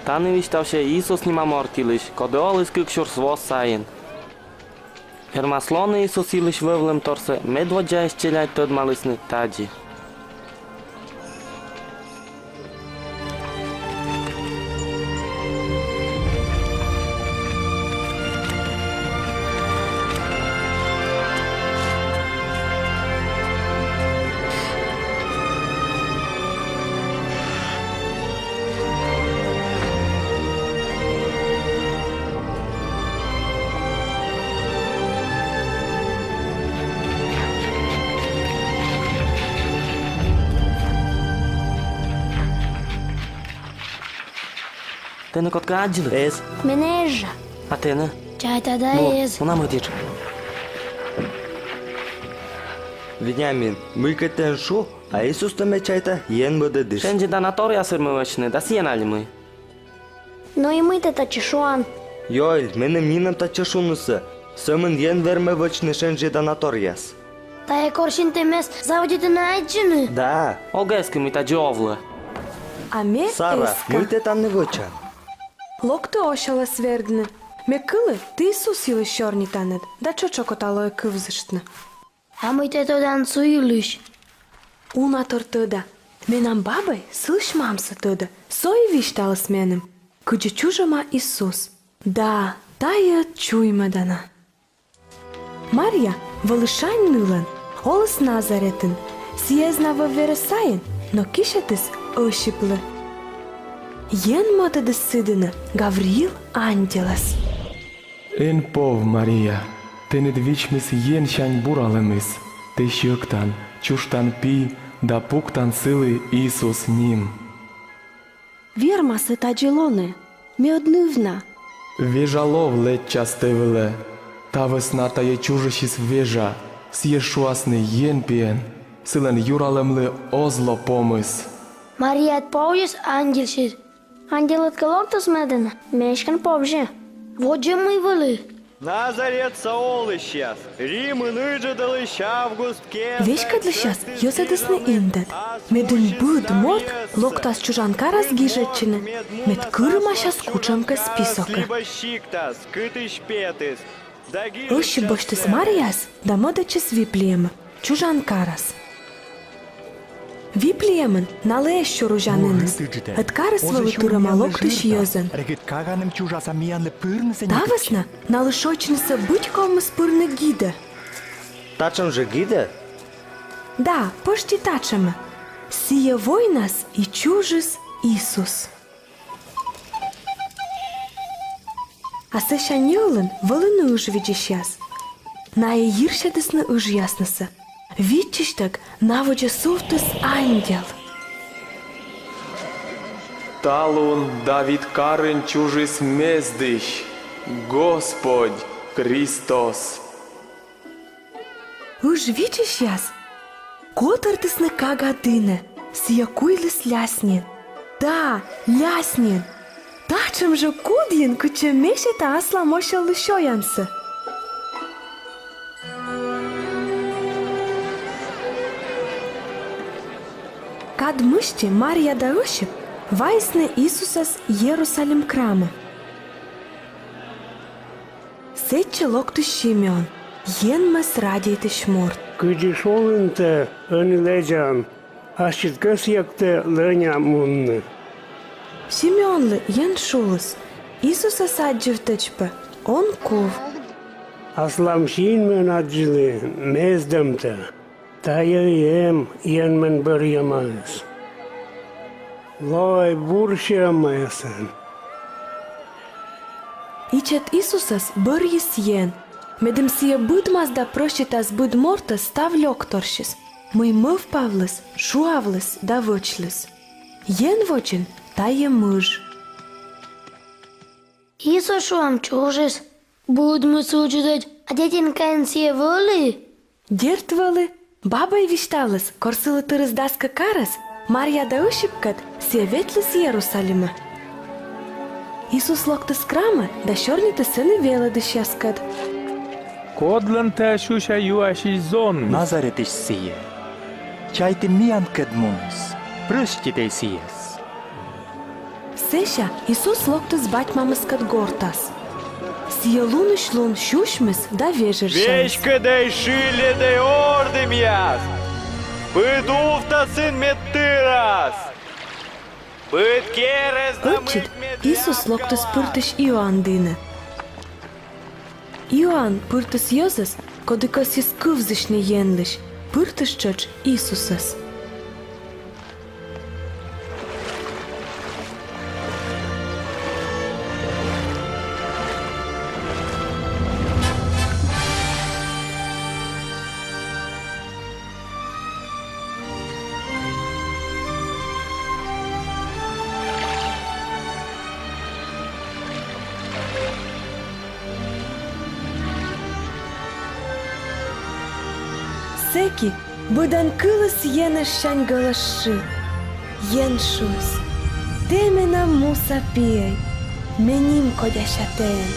Tani vishtaushe Isus nima mortilish, kodeolis kükşür svos sayin. Hermaslony Isus ilish vövlem torse, medvodja isceljaj tăd malysny tadži. Ти не котка аджили? Ez. Meneja. А ти не? Çayta da Ну, ez. вона митіч. Viniamin, mâine șu, a Isus tăme ceaita, ien bă de diș. Шенджі данаторія сирмивични, да сіяналь ми. No i mâite ta cișoan. Joil, menem ninam ta ceșunusă. Sămân ien verme văcne șenje danatorias. Ta e korşin temes zavdite na ajcını. Da, Олгески ми та джовле. Аме Sara, eska. mâine tam nevăcea. Loktu oşala sverdne. Me kılı ti Isus yılı şorni tanet. Da çocukotalo e kıvzıştne. A mâite to dan suyuluş. Una tortăda. Menam babay sılış mamsa tăda. Soi vištalas menim. Kıcı çujama Isus. Da, taya çuyma dana. Maria, vălışan nılan. Olas Nazaretin. Siyezna vă veresayin. No kişetis ăşiplı. Jen mătă de sădână. Gavril Angelas. En pov, Maria, tenet vichmis jen shaň buralemis, te shëktan, çushtan pi, da puktan sili Isus nim. Вірма се та джилоне, мі однивна. Вежалов летчас tevele, ta vesnata je čužešis veža, sješuasne jen pien, silen juralemle ozlo pomys. Mariyat povjes angelşir. Angelat kaloktas medena. Meşkan povje. Vodje mı vılı. Назарет Саолыщас, Рим и ныджидалыщ Август кес. Вешка для щас йозадысны индет. Медын быд морт локтас чужанкарас гижетчины. Мед кырыма щас кучамка списока. Ощи боштыс Марияс да модачыс виплиема. Чужанкарас. Виплиемын нале еще ружаныныс. Откарас валутырыма локтыш йозын. Тавасна налышочныса быть комыс пырны гида. Тачам же гиде? Да, почти тачама. Сие войнас и чужис Исус. А сешаньолын валыны уж видишяс. На и иршадысны уж яснысы. Витчиштак наводжа суфтус ангел. Талун Давид карен чужис мездыш, Господь Христос. Уж видишяс? Котартысны кагадыны, сиякуйлыс ляснин. Да, ляснин. Тачым же кудьин куча мешета асла моша лышоянсы. Kad mышче Мария да Ощип вайсны Исусас Иерусалим крама. Сетче локту Шимеон, енмас радиете шморт. Кыдишолынты ынылэжан, ашчыткас якты лыня мунны. Шимеонлы ен шулыс, Исуса садживтычпы, он ков. Асламшин мен аджылы мездымты. Тайы ем енмен бір ямайыз. Лой бурши ямайысын. Ичет Исусас бір ен. Медем сие быдмаз да прощитас быд морта став лёкторшис. Мый мыв павлыс, шуавлыс да вăчлыс. Ен вочен тайе мыж. Iso šuam čužis. Budmu sučudać. A djetin kain sije vălı. Дертвалы, бабай вишталыс, корсылы тырыс даска карас, Марья да ышипкат, сие ветлыс Иерусалима. Исус локтыс крама, да шорниты сыны велы дышяскат. Kodlan te shusha ju ashi zon. Nazaretis sie. Chaite mian kedmuns. Prüstite sies. Seša Isus loktas baķmamas kad gortas. Sija lunuš lun šušmis da viežeršans. Вещка дай шиле дай ордем яс. Пыдув-то сын метырас. Пыт керес да Ötšit Isus loktas pyrtiš Ioandine. Ioan pyrtis Jozas, kodikas jis kuvzišni jenliš, pyrtis čač Isusas. Seki, budan kılas yenešan galaşı. Yenšus, temena musa pijai, menim kodešaten.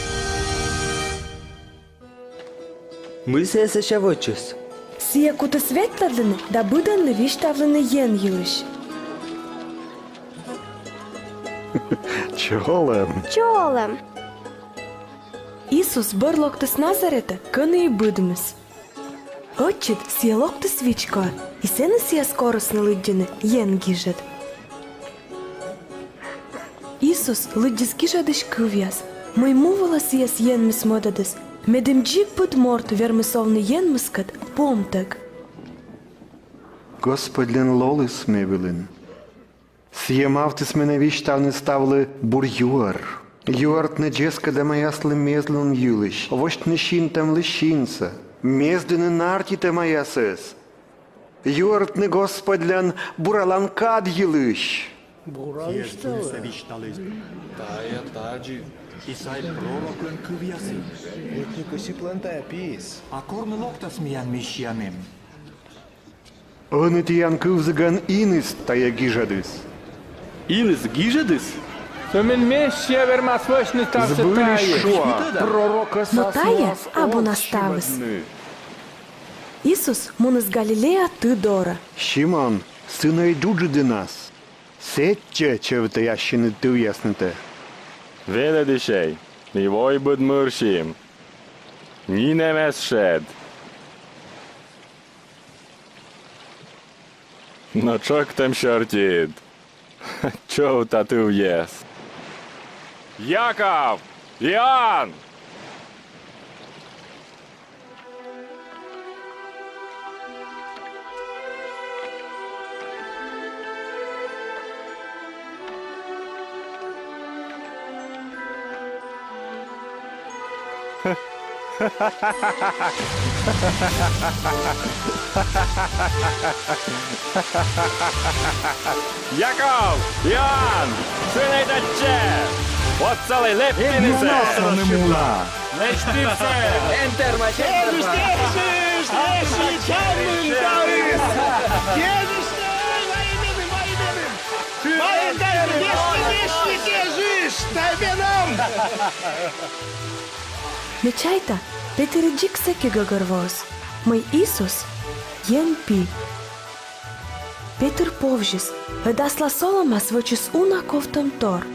Мы се ще вочис. Sija kutas vetlavlini, da budan vištavlini jen jiliš. Чолем. Isus bar loktas Nazareta, kani budmis. Ötšit sija loktas vičko, i sena sija skorosni lidjini jen gižad. Isus lidjis gižadiš kuvjas, mai muvalas jas jen mis modadis, medim džik bud mort vermisovni jen miskat pomtag. Господлен лолис мевелин. Сиемавтис мене віштавни ставли бур'юар. Юарт не джеска да маясли мезлен юлиш. Вошт не шинтам лишинца. Мездене нартите маясес. Юарт не господлян бураланкад юлиш. Isai prorokon kyviasi. Etnikosi plantaja piis. Akormi loktas mian mishianim. Онетиян кывзыган инис тая гижадис. Інес гіжадис? Sömen meşya vermez vöşnü tavsı Збили tayı. шуа. Пророка Но тая або наставис. Isus munis Galilea ty dora. Шимон, сына идуджи де нас. Сетче, чевта ящины ты уясните. Vele de şey, mi voi bud mărșim. Nine mes șed. No čak tem šartid. Čau tatu jes. Jakov! Jan! Jakov! Jan! Sânei de ce? Poți să-l leptinize! Leștițe! Enter, mă, ce? Nečajta, Peter džik sekiga garvos. Mai Isus jen pi. Peter povžis, vedasla solomas vočis una kovtam tor.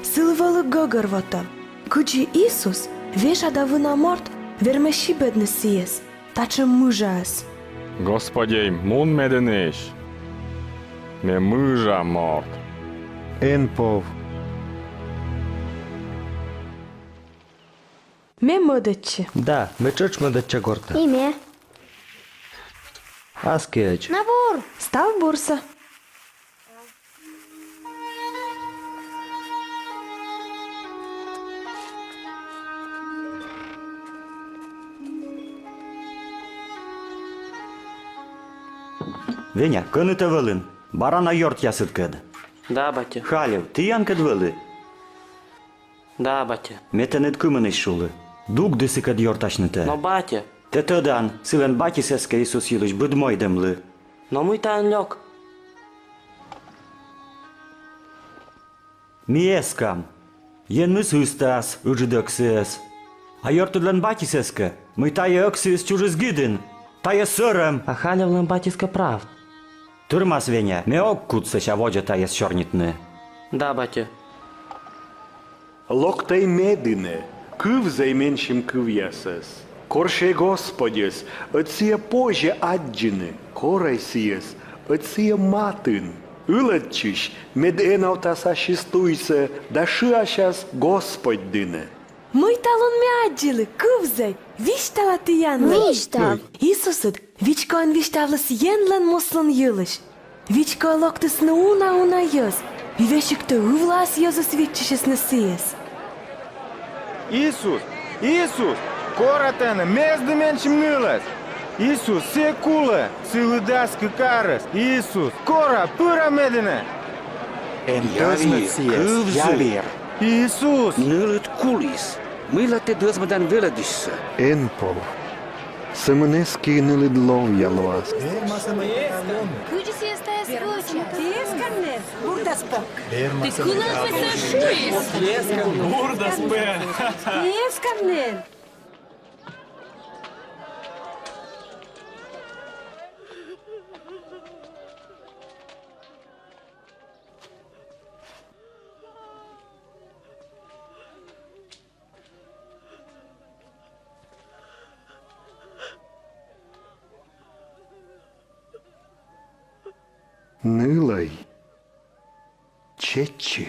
Silvălă gagarvata, căci Isus veșa da vâna mort, verme și bednesies, tace mâjas. Господей, mun medeniš. Me mâža mort. Энпов. Me mădăce. Да, ми чочмо да че горта. Ime. Аз кеч. Nabur. Stav bursa. Веня, къни те вълин? Бара на йорт ясът къде. Da, bate. Халев, ти ян къд вили? Da, bate. Мете не ткъмъне шулы. Дук да си къд йорташните. No, bate. Те тъдан, силен баки сеска Исус Илыш, бъд мой демли. No, muita în loc. Ми ескам. Ен мыс устас, уджи дъксес. А йортудлен баки сеска. Мой тая øksis чужис гидин. Тая съръм. A Halea îl îmbatiska prav. Turmas Venia, me ok kut se și avoge taya șornitne. Da, bate. Локтай медине, кыв займеншим кывьясас. Корше Господес, отсия поже аджины, корай сиес, отсия матын. Ылатчиш, меденавтаса шестуйся, да шиашас Господь дыне. Ми талон м'яджили, кувзай, віштала ти янлен. Віштав. Ісусуд, вічкоен віштавлес єнлен муслен юлиш. Вічко локтис не уна йоз. Вівешик то увлас йозус вітчишес не сієс. Ісус, Ісус, коратена, мезды меншим нылас. Ісус, се куле, силы даскы карас. Ісус, кора, пыра медине. Javir. Ісус, Nullet kulis. Millä te dösmadan veledissä? Энпол. Семенески нылыдлов ялуас. Нылай. Чечи.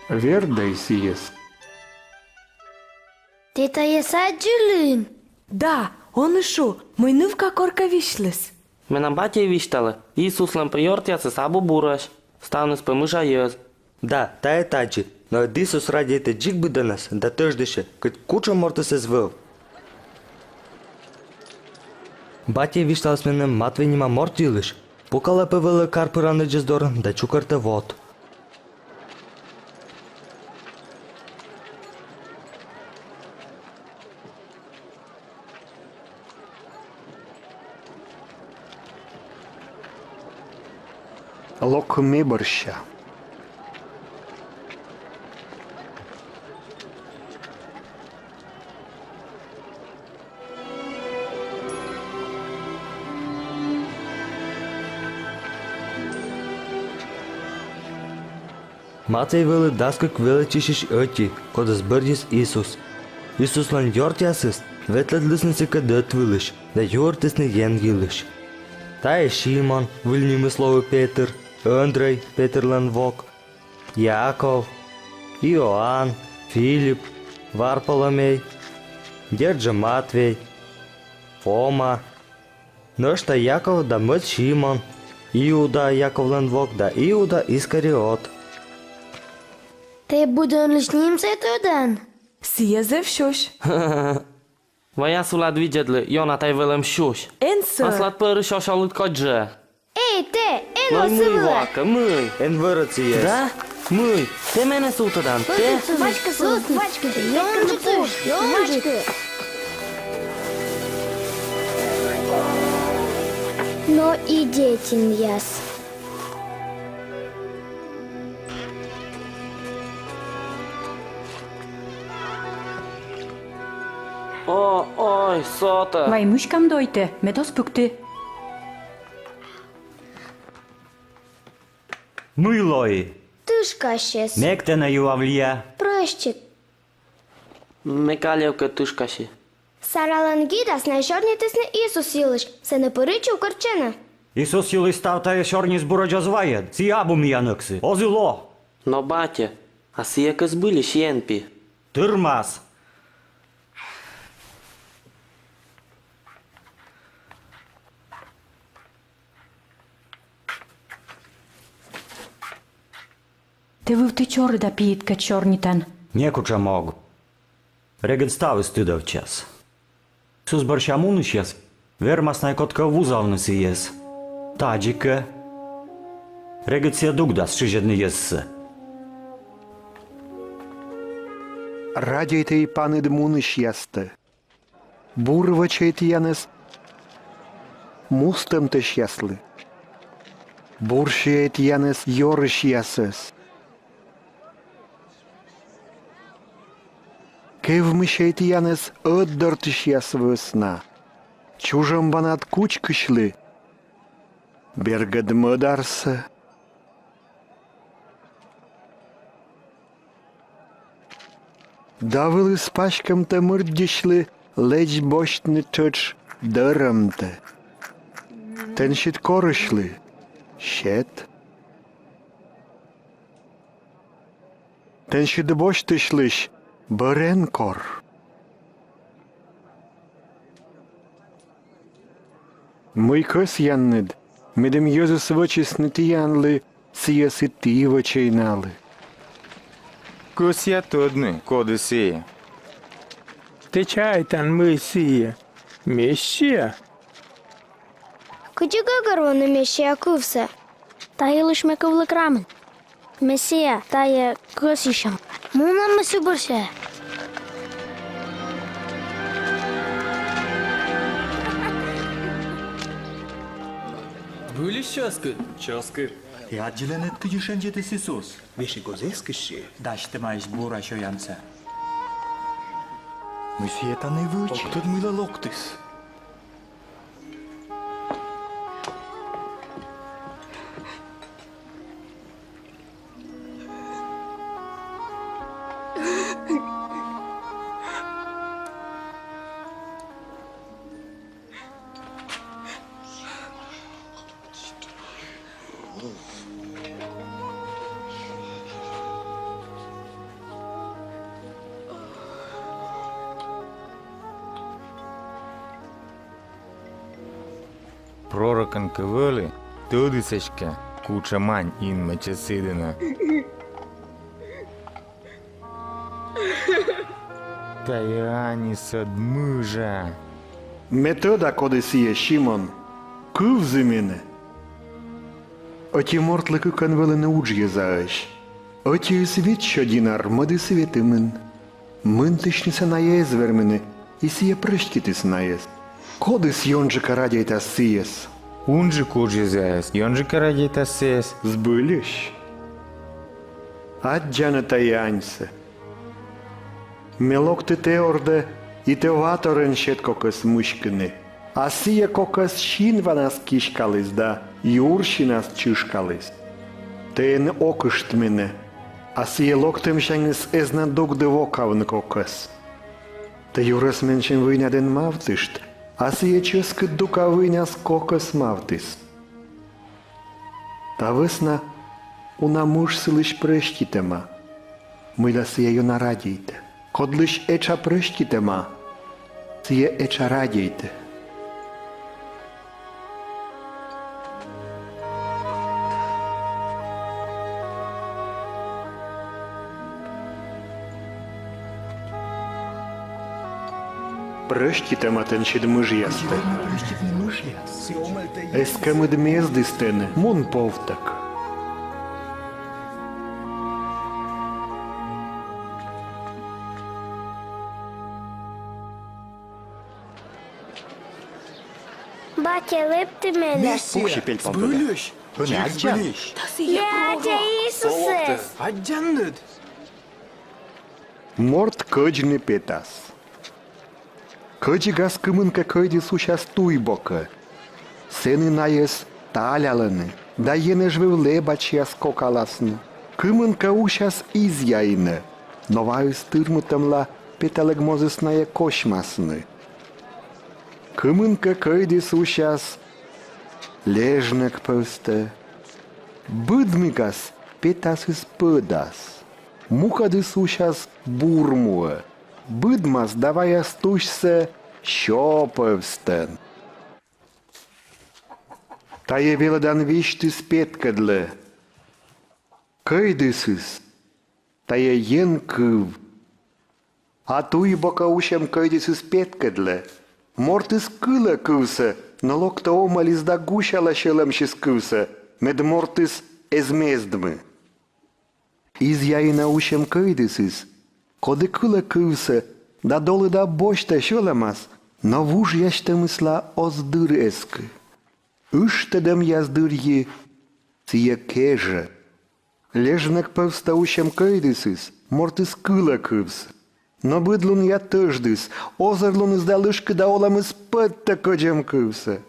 Вердай сиес. Ти та є саджулин. Да, он ішу, ми нивка корка вішлес. Менам батя виштала. Иисуслам приортясы сабу бураш. Стану спомыша йоз. Да, та е таджи, но Исус ради ете джик би данас, да тъждеше, кът кучо морта се звъл. Батя виштал с мене матве нима морти илиш. Пукала певела карпера на джездор, да чукарта вод. Лок мебърша. Матвей вели даскак величишиш öti, кода сбърдис Исус. Исус лан йортясис, ветлет лисниси къдет вилиш, да йортис не ен гилиш. Та е Шимон, вильними слово Петър, Андрей, Петър лан вок, Яков, Иоанн, Филип, Варпаламей, дяджа Матвей, Фома, нъща Яков да мът Шимон, Иуда Яков лан вок да Иуда Искариот. Ти буде лишнім цей один. Сіє зевшуш. Vaya sulat vidjedli, Jona taj velem šuš. Енсо. Aslat părı șoșalut kodže. Ей, те, Noi ено mâi сиве. vacă, mâi. Ен въръци ес. Da? Mâi. Te mene sutadan, te? Бачка, бачка, йонджик. Но и детин яс. O, oj, sota. Vai mușcam doite, medos pukti. Милой, Тишка щас. некте на юавлия. Прощик. Mekaljevka tuškaši. Саралангідас найчорнітись не Ісус їлиш. Це не поричив корчина. Исус юли став тая шорни збураджа звая, ці абум янокси. Озило, No bate, a si je kas byli šienpi. тырмас. Te vivti čori da pijitka čornitan. Некуча мог. Регет стави стидав час. Сус бършамун jes, вермас найкотка вузавнуси jes. Таджика. Регет си дугдас шижедни jesse. Радійте й пане дмуниш ясте. Бурвачейт янес. mustem te šjasli. Buršie et janes joriš jases. Kevmişet janes öddörtiş jasvösna. Çужам банат кучкышли. Бергадмыдарсы. Давили з пашкам та мирдішли, ледь бощни чоч дырамте. Тен щит корышли. Щет. Тен щит бощтышлыш. Беренкор. Мой кос яннид. Медем йозус вочис не тіянли, сіяси ті вочейнали. Кус я тодни, коди сіє. Ти чайтан Месія. Месія? Куди гагар на мещия кувсе? Та є лиш ме кувлик рамен. Месія, та є косішам. Муна месю борше. Я діленет кидішенджетес Ісус. Виші гозескиші. Даште маєш бура шоянца. Ми сієта не вичі. Октод мила локтис. Пророкан кывыли, тудысечка, кучамань ин мечесидина. Таяни садмыжа. Метода коди сіє Шімон. Кувзи мене. Оті мортлики канвели не уджє заеш. Оті світ щодінар моди світимен. Мин тишніся наєз вермене, і сіє прищкітись наєз. Кодис йонжика радяйта сієс. Унжи куджи зяес, йонжика радіта сес. Збиліш. Аджана таянься. Мелок ти теорде, і те ваторен щет кокос мушкини. А сіє кокос щінва нас кішкались, да юрші нас чишкались. Те не окишт мене, а сіє локтем щанис езна дук дивокавн кокос. Те юрес меншин виняден мавтишт, а сіє чески дука виняс кокос мавтис. Та весна уна муж лиш прещітема. Миля сією нарадійте. Код лиш еча прещітема, сіє еча радійте. Прещітема тен щит муж ясте. Ескемид мездистене, мун повтак. Батя, липти мене. Пухші збилиш. Збилиш. Дядя Ісусе. Аджаннет. Морт кăģни петас. Кăģigas кымынка кăйди сущас туйбока. Сени наес талялыны. Да енежвив лебачяс кокаласны. Кымынка ущас изяйны. Новаю стырмытымла петалегмозысная кошмасны. Кымынка кăйди сущас лежнек пăсте. Быдмикас петасыс пăдас. Мухады сущас бурмуă. Быдмас давая стучse щопăвстен. Тае велăдан виштис петкăдле. Кăйдысыс. Тае ен кыв. А туйбока ущем кăйдысыс петкăдле. Мортыс кылă кывсă, но локта омалис да гущала щелăмшис кывсă, мед мортыс эзмездмы. Изяйна ущем кăйдысыс, коды кылă кывсă, да долы да бощта щелăмас, но вуж ящтăмысла оздыр эскы. Üštedem яздырьи сие кеже. Лежнак повстаущем кайдысыз, мортыс кыла кывс. Но быдлун я тыждыс, озырлун издалышкы да оламыз пытта кыджем кывсы.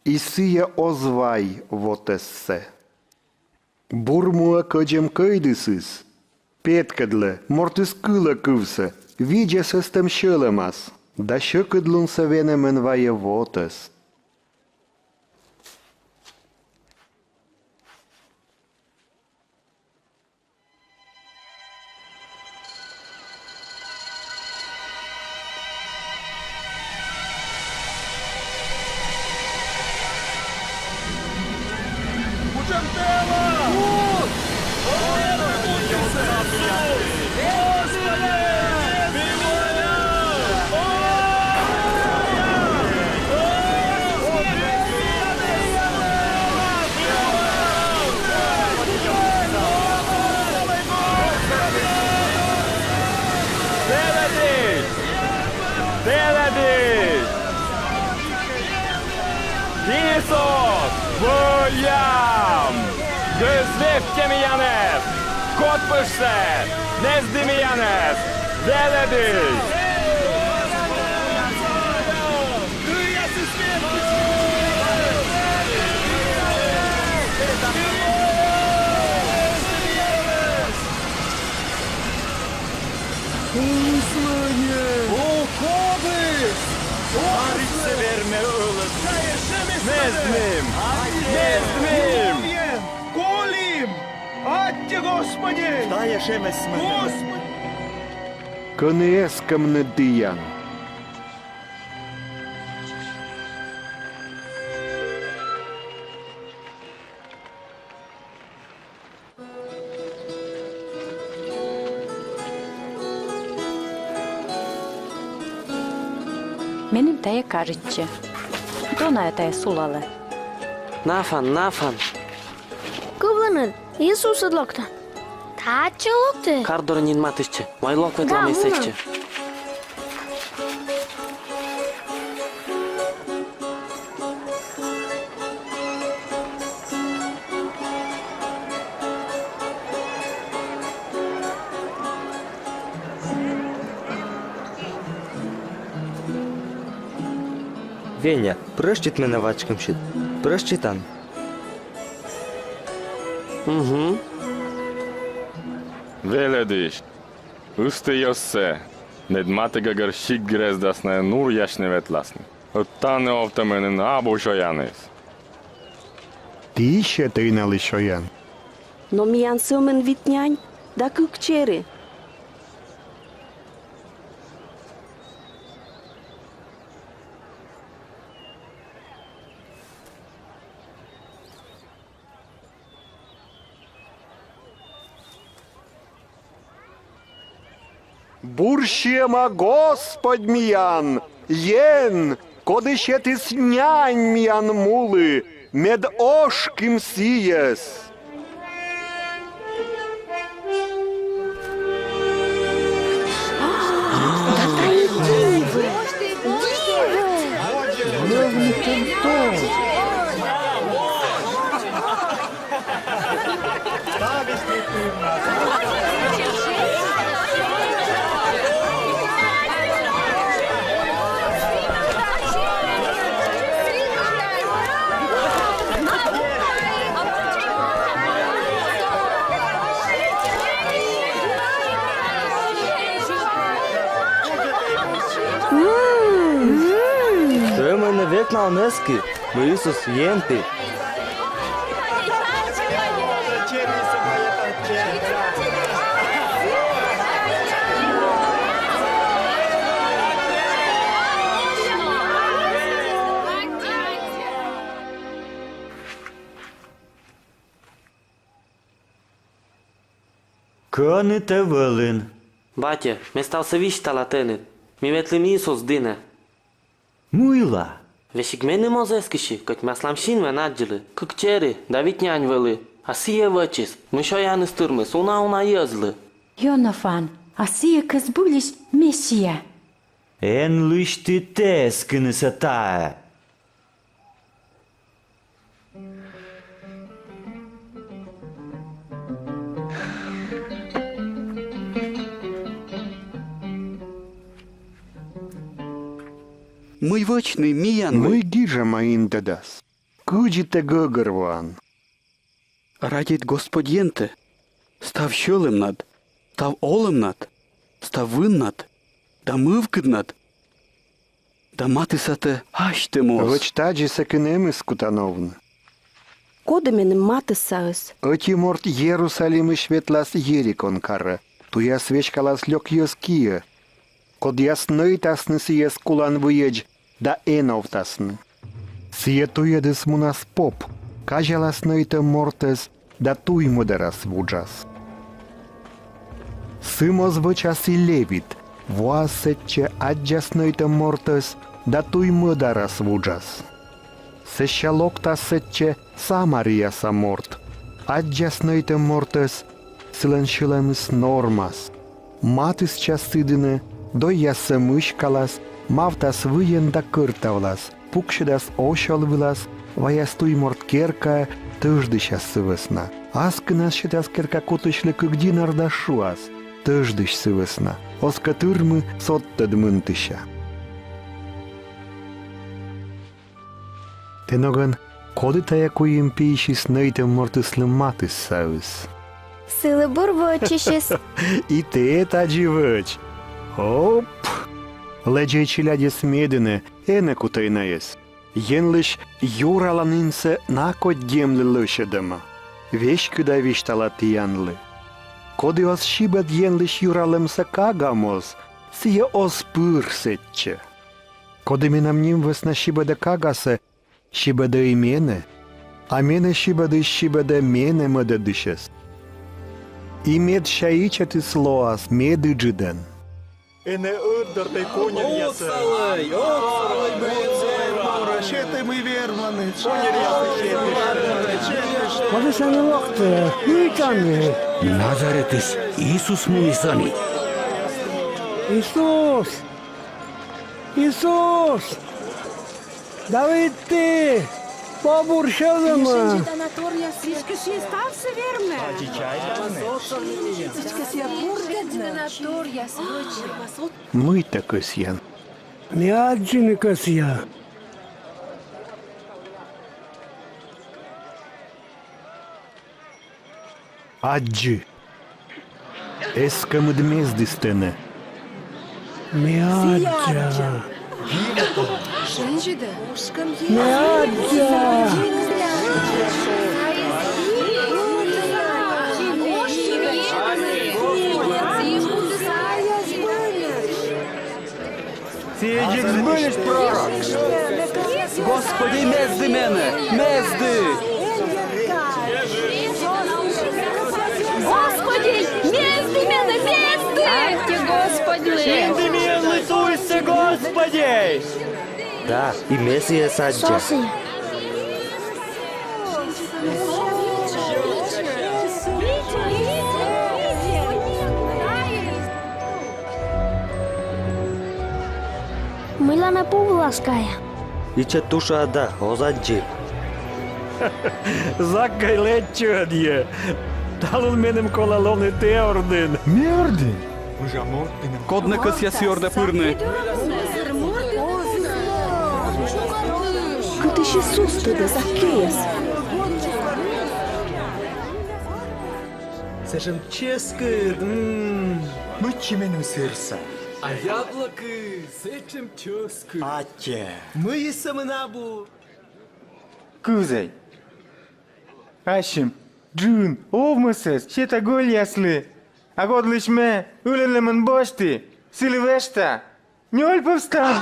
И сие озвай вот эссе. Бурмуа кыджем кайдысыз, петкадлы, мортыс кыла кывсы, видя сестем шелемас, да шыкыдлун савенемен вае вотес. Деледиш! Ісус! Воям! Gözdefkemiyanes! Kotpışse! Nezdimiyanes! Delediş! Нездмим! Нездмим! Колім! Атті, Господі! Господи! Кынеескам не диян. Menim täie karjitje. Dona täie sulale. Нафан, нафан. Кывланын, Иисус одлокта. Тачы локты. Кардорнин матышче. Вайлок Да, ветлам муна. есечче. Веня, прощит мене вачком щит. Прощитан. Угу. Velediş, üste yosse, nedmatega garşik grezdasne nur yaşne vetlasne. Оттане овтаменен або шоянес. Ти ще ти не лишоян. Но миян сымен витнянь, да кыкчери. Бурщема Господь миян, єн, коли ще ти снянь миян мули, мед ошким сієс. Ти мене вікна нески, бо Ісус єнти. Кони те велин. Батя, ми став се віщта латенит. Ми ветлим Ісус дине. Муйла. Вешик мене мозескиши, кот маслам шин вен аджили. Кыкчери, да витнянь вели. А сие вачис, мы шояны стырмы, суна езли. Йонафан, а сие кызбулиш месия. Ен лиш ти те скинеса тая. Мый вочный миян Мый гижама индедас. Куджите гыгырван. Радит господьенте. Став щелем над, став олем над, став вин над, да мывкид над, да матисате аштемос. Вочтаджи секенемис кутановна. Кодеменем матысагыз. Оти морт Иерусалим и шветлас Ерикон карра. Туя свечкалас лёк йоския. Код ясный тасны сиес кулан выедж, да энов тасны. Сие туедес мунас поп. Кажалас нöйте мортес, да туй мудерас вуджас. Сымос вычас и левит. Вуасетче аджас нöйте мортес, да туй мударас вуджас. Сещалокта сетче Самария саморт. Аджас нöйте мортес, силеншилемис нормас. Матис часидине, до ясемышкалас, мавтас выен да кыртавлас, пукшидас ошалвилас, ваястуй морт керка, тыждыщас сывысна. Аскынас щитас керка кутышлы кыгдинар да шуас, тыждыщ сывысна. Оскатырмы соттадмынтыща. Теноган, коды тая куим пишис нöйте мортыслы матис савыс. Сили бурвочищес. И ты это дживыч. Оп! Леджей челяде смедене, эне кутайнаес. Енлыш юраланинсе накот демлы лышедема. Вещь куда виштала тиянлы. Коды ос шибет енлыш юралемсе кагамос, сие ос пырсетче. Коды минам ним весна шибеде кагасе, шибеде имене, а мене шибеде мене модедышес. И мед шаичат и слоас, меды джиден. Эне уддортай конер ясы. Шеты мы верманы. Конер ясы. Kodesani vokte, myytämme. Nazaretis Iisus muisani. Isus! Isus! Davitti! Побур шелема! Мы такой сьян. Мяджини касья. Аджи. Эскамыд мездистене. Мяджа. Мяджа. Сиедик сбылись пророк. Господи, мезды мене, мезды. Господи, мезди мене, мезди! Ати, Господи! Господи! Да, и Месия саджа. Соси. Мила ме повлаская. И четуша ада, озаджи. Заккай леччödje. Talun menem kolaloni teordin. Мёрды! Кодна кыс ясьорда пырны. Кытыш Иисус тыды Заккеяс. Сежем ческыд. Мычимену сырса. А яблоки сечем ческыд. Атче. Мы и самынабу. Кузей. Ашим, Джун, овмысыз, шета гөл ясли. Агодлышме, үлелемін бошты, силвешта. Не ольпывстан.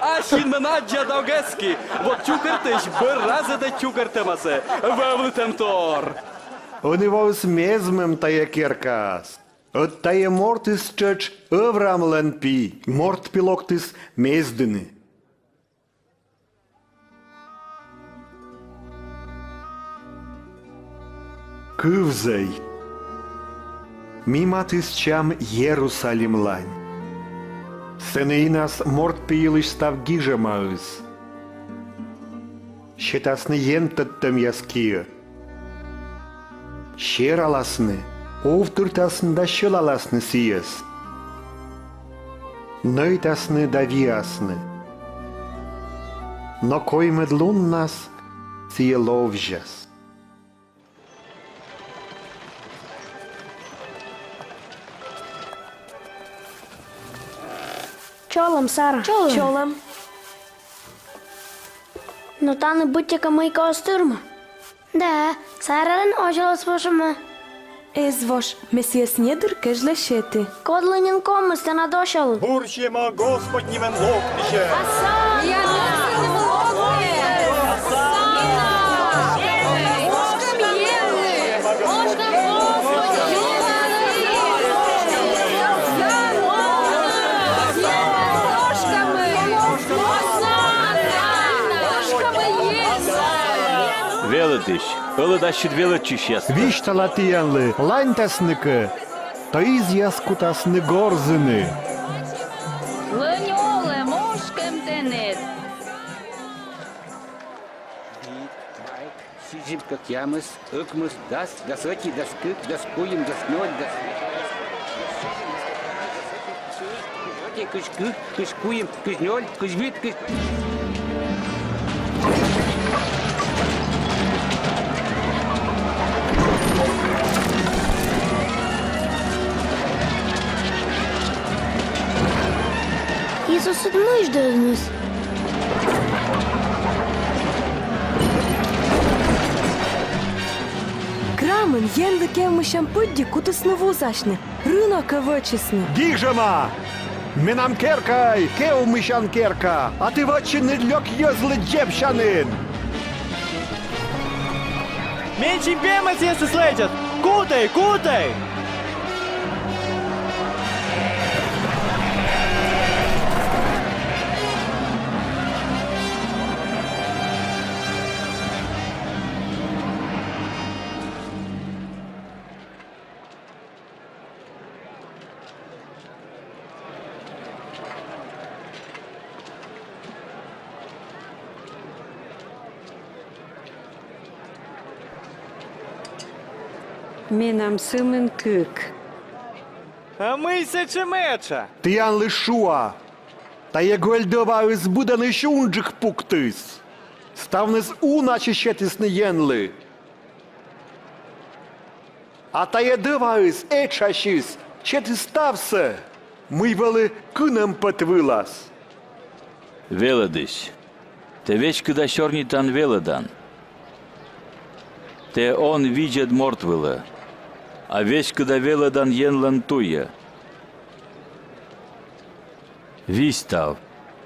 Ашин менаджа даугески. Вот чукартыш бір разы да чукартымасы. Вевлытым тор. Они вос мезмем тая керкас. От тая мортис чеч övramlen pi. Морт пилоктис мездыны. Кывзей. Міматис чам Єрусалім лань. Сини нас морт пиїлиш став гіжемаус. Ще тасни єнтаттем яскія. Щераласны, овтыртасны да щелаласны сиес. Нöйтасны да виасны. Но коймед лун нас сие ловжас. Чолом, Сара. Чолом. Ну та не будь-яка мийка остирма. Да, Сарален очила спошима. Езвош, месія снедр кежле шети. Кодленін комусь на дошалу. Бурчимо Господнівен локтище. Веледиш, веледащит велечиш яс. Віштала тіянли, ланьтасники, то із яскутасни горзини. Лынёлы, мошкам тенет. Сижим как ямыс, ыкмыс, дас, дасоти, даскык, даскуем, дасноль, дас. Кыш-кык, кыш-куем, кыш-ноль, кыш-вит, кыш... Ісус одмиш дозміс. Крамен єнли кеммишам пидді кутисну вузашне. Ринок вичисне. Гіжема! Минам керкай, кеу мишан керка, а ти вачи не дльок йозли джепшанин. Меньше бемас, если слетят! Кутай, кутай! Мінам симен кик. А мы се меча! Тиян лишуа, та є гвельдова збуданий шунджих пуктис. Ставнес уначе ще тисни єнли. А та є диваїс, ечашіс, ще ти стався. Ми вели кынем петвилас. Веледиш. Те веч кыда щорнитан веледан. Те он видят мортвыла. А веч кыда веледан енлан туя. Вистав.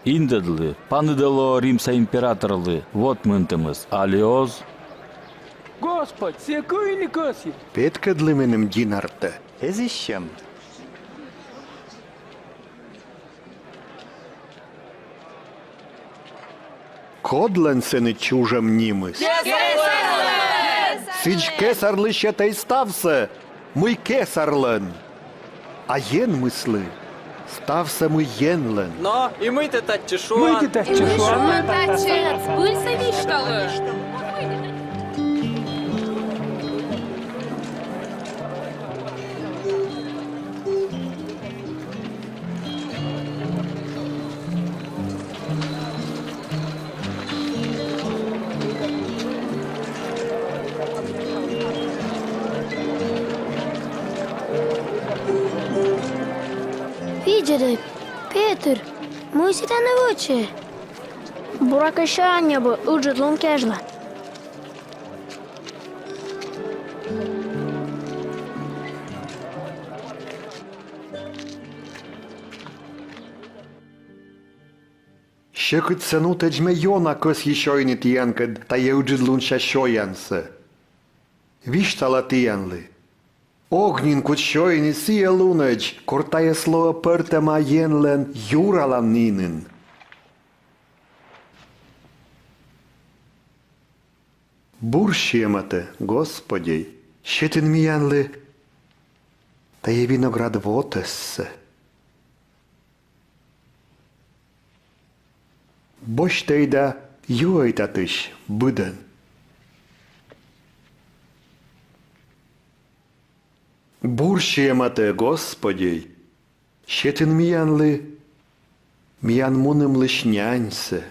Индадлы, паныдало римса императорлы, вот мынтымыз, алиоз. Господь, секуй не коси! Петкадли менем дінарте. Езіщем. Кодлен се не чужем німис. Січ кесар лише та й стався. Ми кесарлен. А єн мисли. Стався ми єнлен. Но, і мийте та чешу. Мыйте так чешуа! Віджеди, Петр, мусите не вичі. Бурака ще небо, уджет лункежла. Ще кыт сену течме йона кос єшойни тіянкед та є уджидлун шашоянсе. Віштала тіянли. Огнін кут щойни сіє лунеч, кортає слово пертема єнлен юралан нінин. Бурщемате, Господі, ще тин міянли, та та є виноград вотессе. Бож тейда юайтатиш буден. Буршіє мате Господій, ще тин міянли, міян мунем лишняньсе.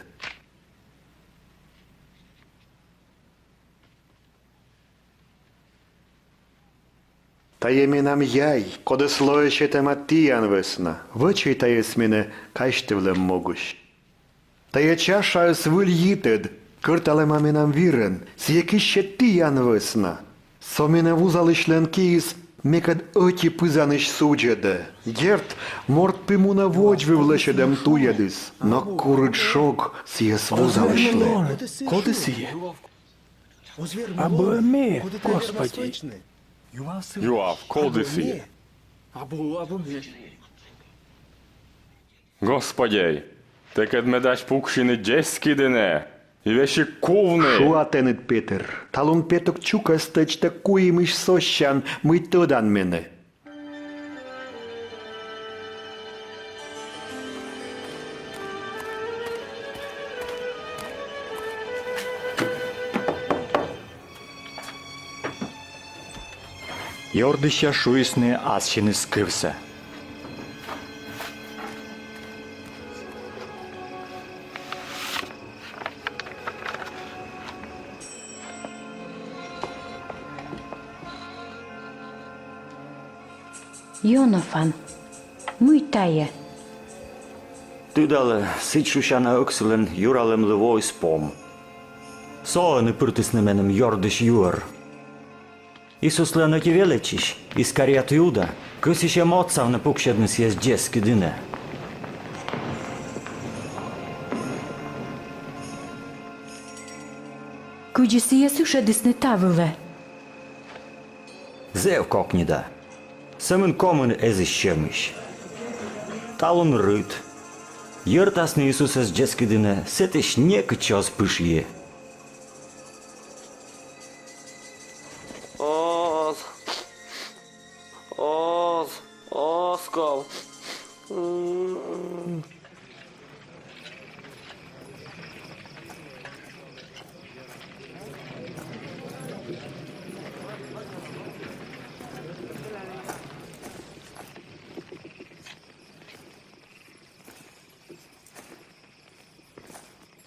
Та є мінам яй, коли слоє ще тема тіян весна, вичай та єс мене кайштивлем могущ. Та є чаша свильїтед, киртале мамінам вірен, з які ще тіян весна. Со мене вузали членкіс, мекад оті пизаниш суджеде. Герт, морт пимуна воджви влешедем туядис, но куричок сієс вузали шле. Коли сіє? Або ми, Господі. Юав, колди сіє. Господєй, те кед медач пукшини джеські дене, і веші ковни. Шуатенет Петер, талун петок чука стеч такої миш сощан, ми тодан мене. Йордища шуїсне, аз ще не скився. Йонафан, мій тає. Тидале, сичушана окселен, юралем левой спом. Со не притисне менем йордиш юр. Ісус леноті величиш, іскарят юда, кисіше моцав не пукщеднес єс джески дине. Куді сіє суша дисне тавиле. Зев кокніда. Семен комен езищемиш. Талон рит. Йортасне Ісуса з джески дине, сетиш неки час пиш є. Оскол.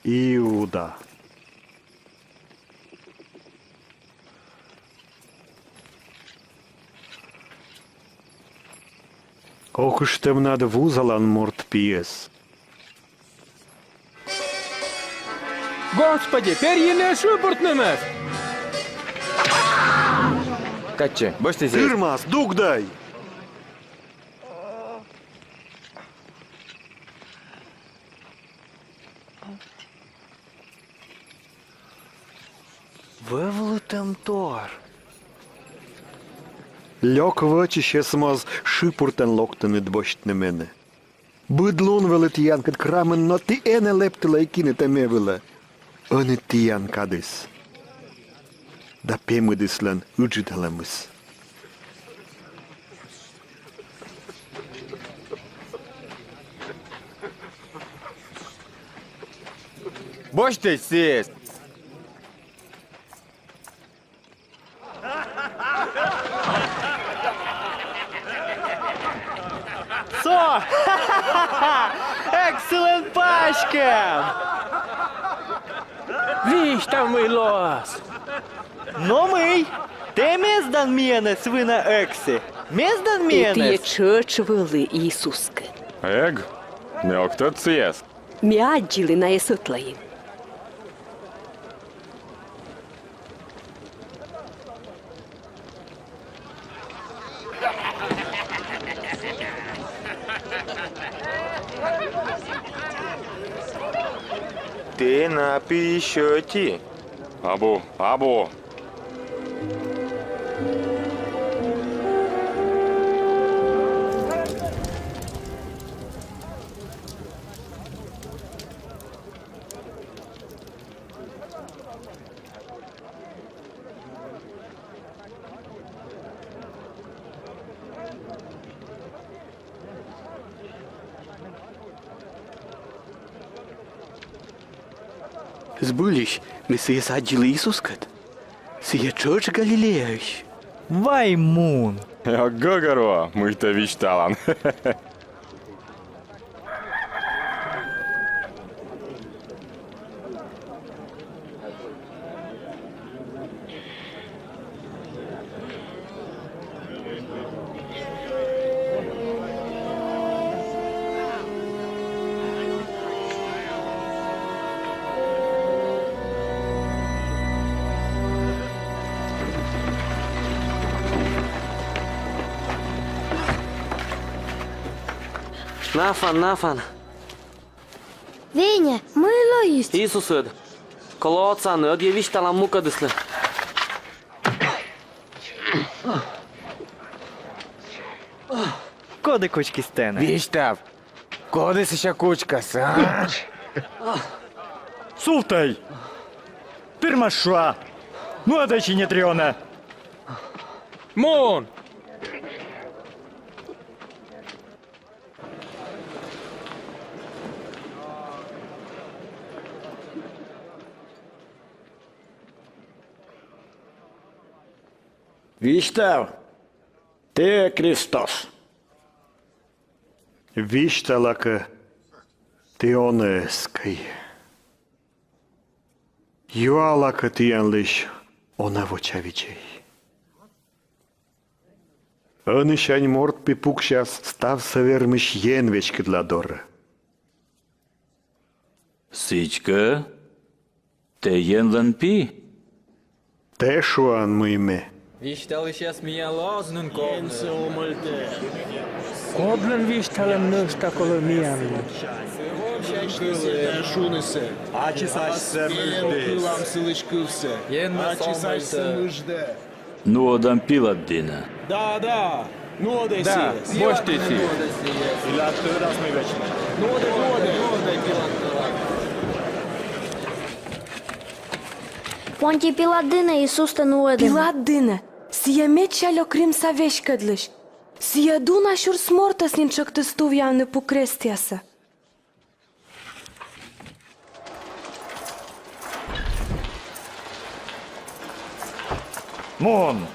Іуда. Ох уж тем над вузалан морт п'єс. Господи, пер'їне шупортнемес! Каче, бачите здесь? Тирмас, дук дай! Вивлутем тор. Льок вочі ще смаз шипуртен локтенет бощне мене. Бидлун велет ян кад крамен, но ти ене лептила і кинете мевила. Оне ти ян кадис. Да пемидислен уджидалемис. Бачите здесь? Со! Екселент пачкем! Віч там мій лос! Ну мий! Ти мездан мене, свина екси! Мездан Ти мене! чоч вели, Ісуске. Ег, не октет єс. М'яджили на єсотлаї. Ти на піщоті. Або. Zbulish, Mesias agile Isuskat. Sije Church Galileash. Vaimun! Ja Gagaroa, muita vistalan. Нафан. Веня, мило есть. Isus öd. Kolo otsan öd je vištalan mukadıslı. Коди кучки стена. Vistav, kodis še kučkas, a? Sultai! Pirmas šuo! Nuodačiai netriona! Mun! Vistav, te Kristos. Vištalaka tioneskai. Jualaka tienlish onavochavichei. Înășani mort pe pucșas stav să vermiș jenveci cât la dor. Сичка, te jen lan pi? Te șuan mâime. Kodlen vištalen nășta kolo mianlu. Nu odam pilat dina. Da, moštiti. Понти Пиладина Иисус та нуеден. Piladine, sija mečelio krim sa veškadliš. Sija duna šiur smortas ninčak te stuvjavne pukrestijasa. Мон!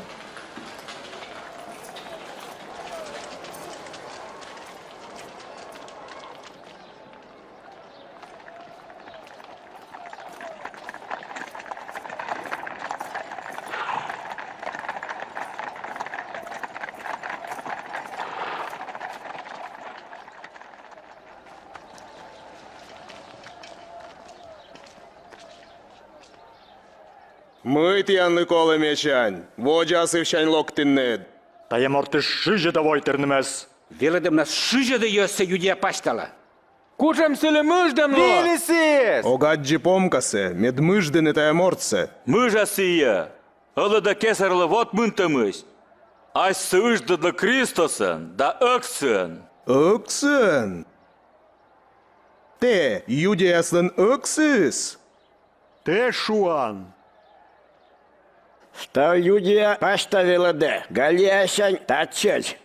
Митян Никола Мечань, воджасивчань локтиннед. Та я морти шиже давай тернемес. Веледем нас шиже да йосе юдия паштала. Kučem se le mõždam lo? Огаджи помкасе, медмыждене тая мордсе. Мыжа сия, ălă da kesarla vot mântamâs. Ась сăжда да Kristosan, da öksön. Öksön. Te, judiaslân öksüs. Te șuan. Sta judia pașta velede, galiașani taceli.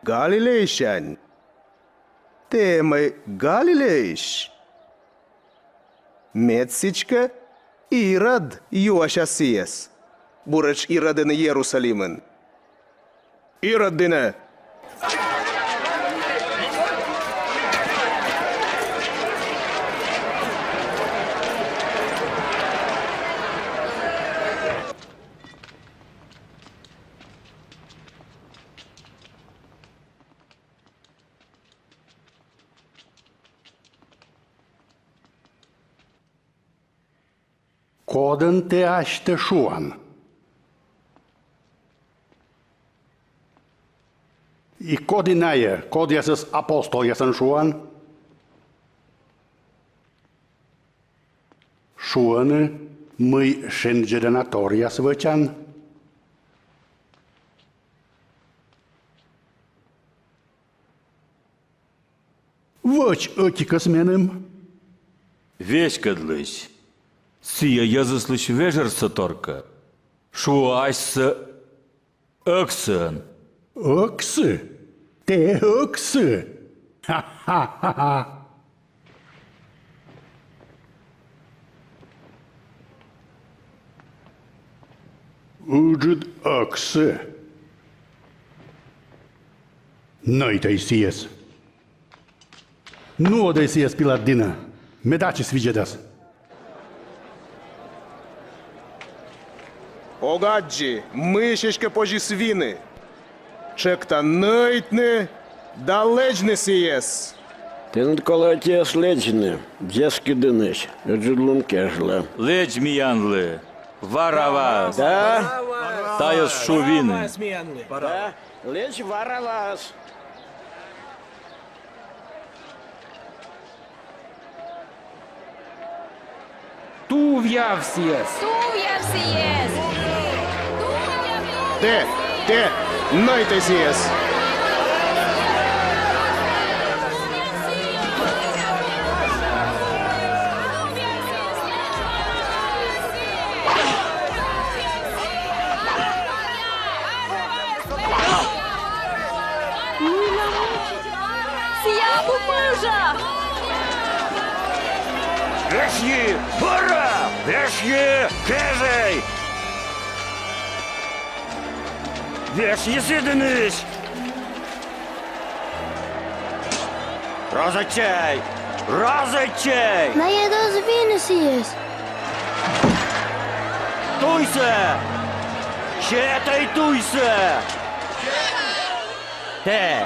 Galileișani. Te, măi, Galileiș. Metsička, Irad, Ioașa sies. Burăci Iradene Ierusalimân. Iradine. Koden te aște șuan. I kodinaje, kod jesas apostol jesen šuan. Šuane, măi šenđerenatorija svăcean. Văci ătică smenem. Veškadliš, sija Jēzusliš vežarsa torka. Šo ась să öksön. Öksü? Te öksü? Ha ha ha ha. Uđud akse. Najtaj sijes. Nu odaj sijes pilardina. Medači sviđedas. Ogadži, myšiške poži svini. Čekta naitni, da leđni sijes. Ten kolaties leđni, djeski diniš, žudlum kežla. Leđ mijanli, varavas. Da? Tajas šuvini. Da, leđ varavas. Tu vjavsijes. Te, najtaj sijes. Вешьи! Бора! Вешьи! Кежей! Вешьи сидыныш! Розачай! Розачай! Na je da zvini sijes. Туйся! Щетай туйся! Те!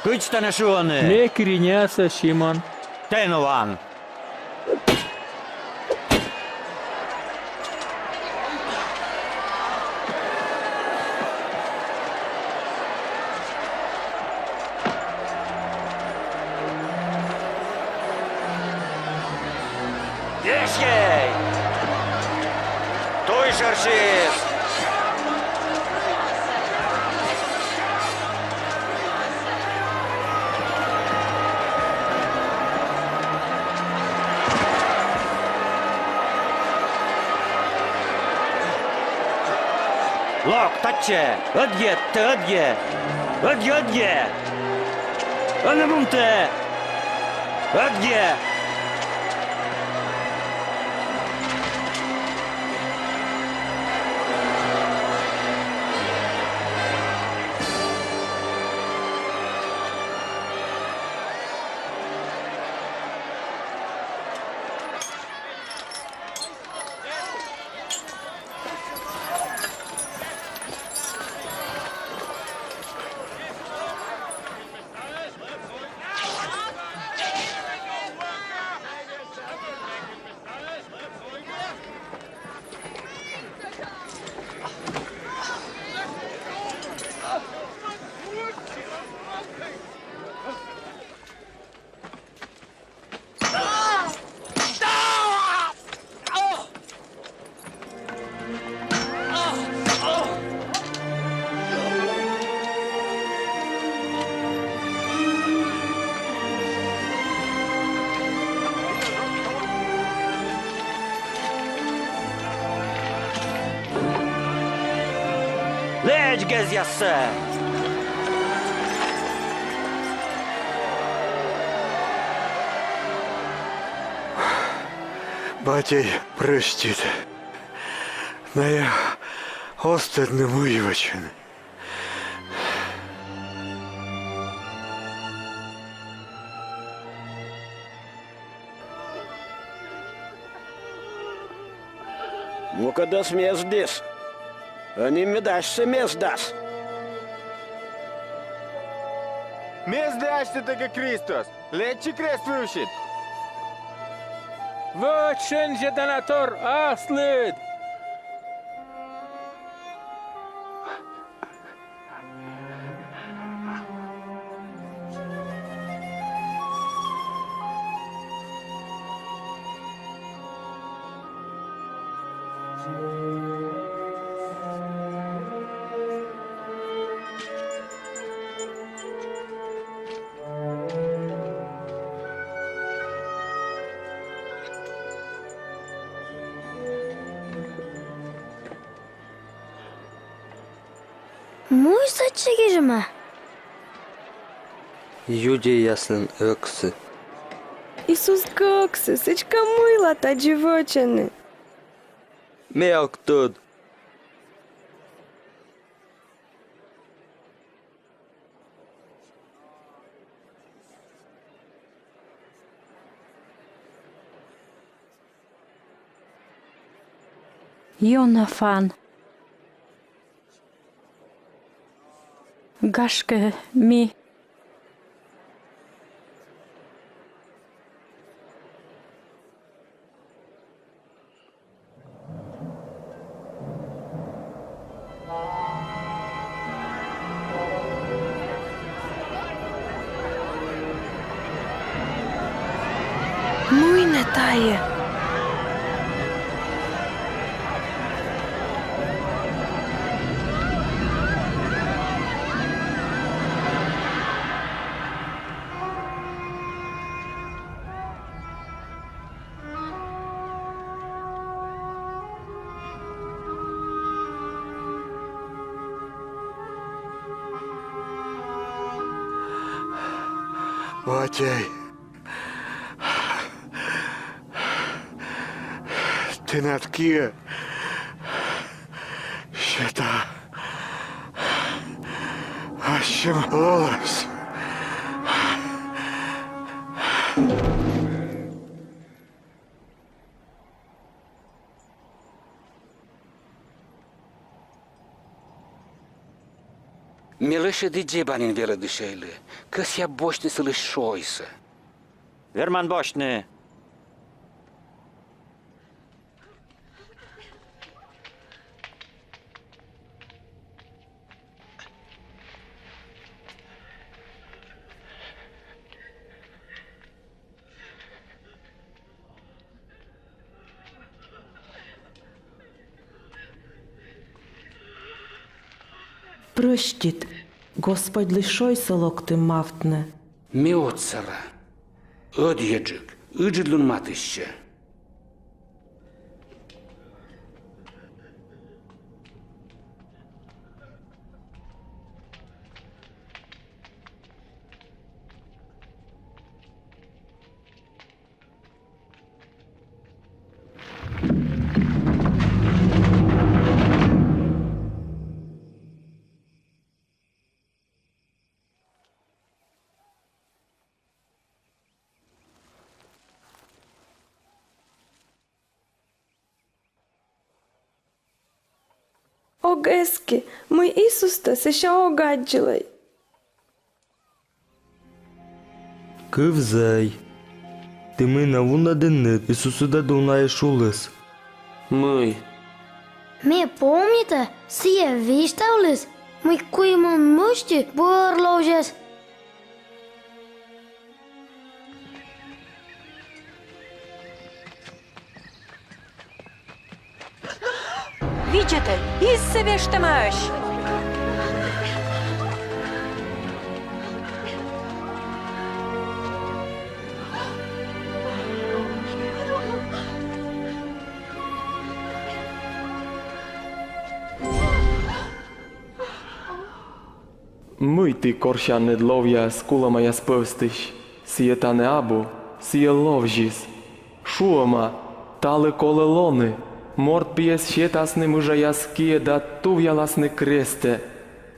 Кычта на шуаны! Me kiriņēsa Šimon. Tenovан! Вешьей! Той шаршис! Lok, tačče! Ödje! Önemumte! Ödje! Leđ gezja se! Батей простит. Но я остатно вывочен. Ну, когда смес здесь, они мне дашься мест. Mezdaște-te că Hristos, leci crezi fâșit. Vă cânge dănator, aslăd! Muy saçıgırma. Юдия яслен ыксы. Ісус кокси, сичка мила та дівочини. Мелк тут. Ионафан. Гашке ми. Mâine taie. Отей, ти натки ще та, а що лолась? Milășă degeaba în veră dușeile, că se aboște să-l șoisă. Verman boșne. Прощит, Господь лишой солок ти мавтне. Меоцара, одъеджик, ыджидлун матыще. Огески, мой Исуста се ша огаджилай. Кывзай. Ты мы на вуна денет, Исусу да дунаешь улыс. Măi, Me pomnite, sie vistavlis, mui kui man mušti borlaužės. Видите, изсевештемаш. Măi ti corșa nedlovia scula maja spăvstiš, sije ta neabu, sije lovžis. Šuoma, tale kolelone, mort pies šetasne muža jaskie da tuvjalasne kreste,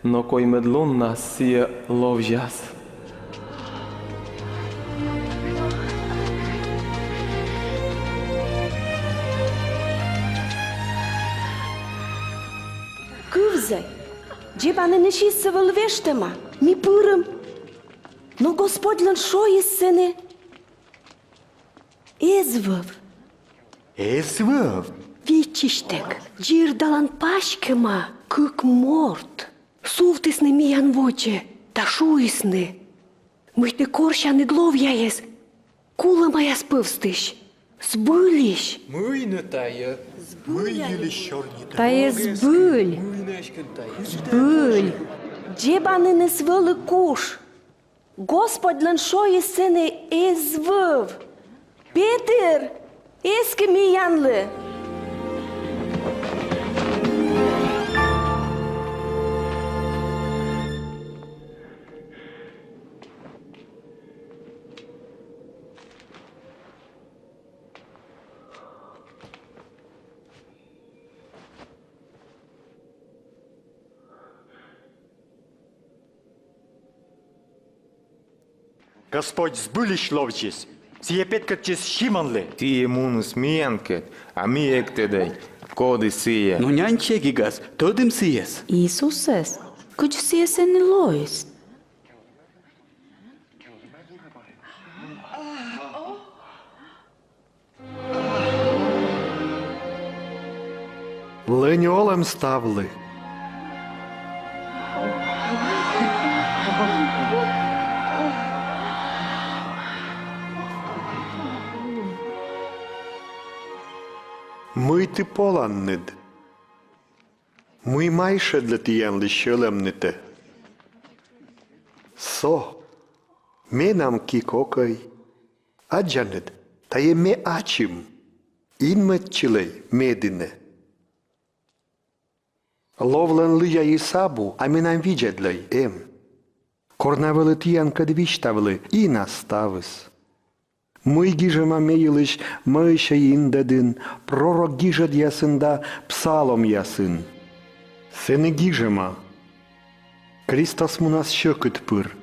no koj medlunna sije lovžas. Câvzai, Джеба не неши се вълвещема, ми пъръм. Но Господлен шо е сене? Езвъв. Езвъв? Вичиштек, джирдалан пашкема, кък морт. Сувтисне ми ян воче, та шуисне. Мъйте корша не гловя ес. Кула моя спъвстиш. Збълиш. Mâine taie, mâine șornită. Taie zbâl. Zbâl. Джеба не свъл куш. Господлен шо е сене езвъв. Петър, еске ми янле. Господь збылиш ловчис, сие петкат чес шиманле. Ти емунус миянкет, а ми ектедей. Kodi sije. No nянчегигас, тодым сиес. Иисусес, куч сиесен лоис. Леньолем ставли. Мийти поланнид. Мий майше для тіян лише лемните. Со. Ме нам кікокай. Аджанид. Та є ме ачим. Інметчилей медине. Ловлен лия і сабу, а ми нам віджедлей, Корнавели тіян кадвіштавли і наставис. Мой гіжема мейлиш, мойша індадин, пророк гіжад ясинда, псалом ясин. Сене гіжема. Крістос му нас щокит пир,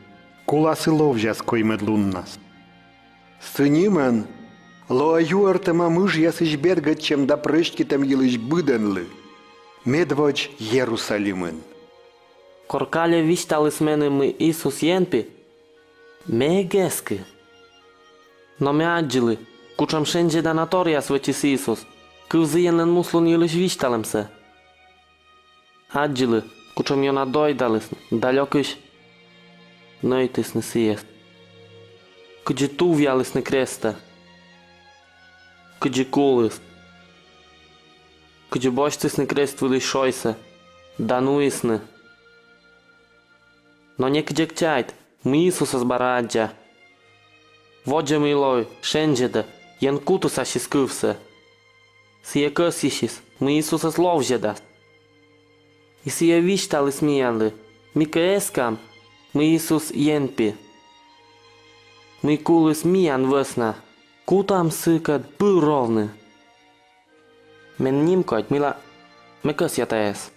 куласи ловжас кой медлун нас. Синімен, лоаюартема мыж ясиш бергачем да прышкитем йылыш биденли. Медвоч Єрусалімен. Коркаля віштали з мене ми Ісус єнпі. Ме гески. No me adjili, kučam šenđe da natorija svećis Isus, kıv zıyenlen muslun yılış vištalem se. Adjili, kučam jona dojdalis, daljokiš, nöjtisni sijes. Kıcı tuvjalisni kresta. Kıcı kulis. Kıcı boştisni krest vili šojse, danuisni. No nie kıcık çayt, mi Isusa zbaradja. Воджа милой, шенджеда, ян кутуса шискывса. Сия късишис, мы Исуса словжеда. И сия виштали смиянли, мика ескам, мы Исус єнпі. Мы кулы смиян весна, кутам сыкат был ровны. Мен нимкать, мила, me къс ятаес.